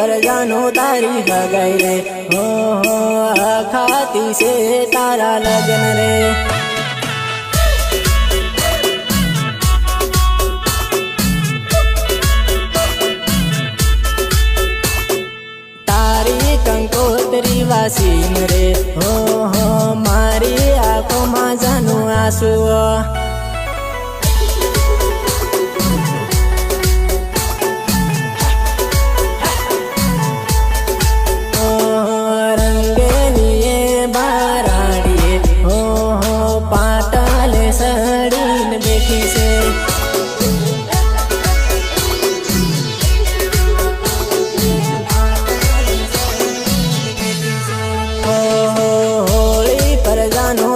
पर जानो तारी हगाई रे हो खाती से तारा लगन रे। तारी कंकोत्री वासीन रे हो मारी आँखों में जानू आंसू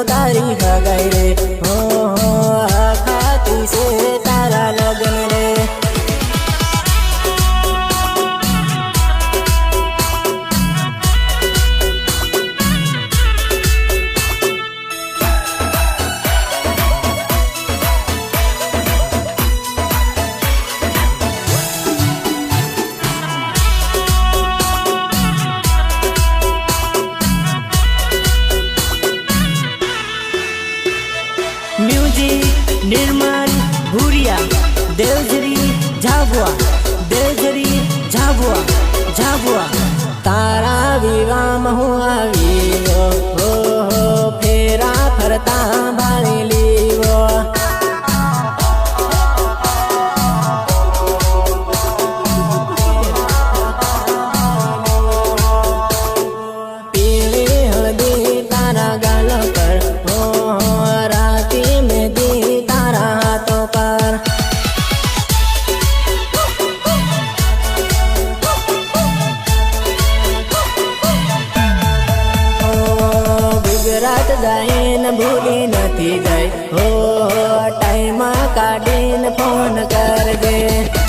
तारी हगाई रे हो खाती से तारा लगन रे। म्यूजिक निर्माण भूरिया देवजरी झाबुआ देवजरी झाबुआ झाबुआ तारा विवाह हुआ वीवो हो फेरा फरता भाली लीवो पीली हल्दी तारा गाल पर रात जाइन भूली नथी जाए हो टाइम काढीन फोन करजे।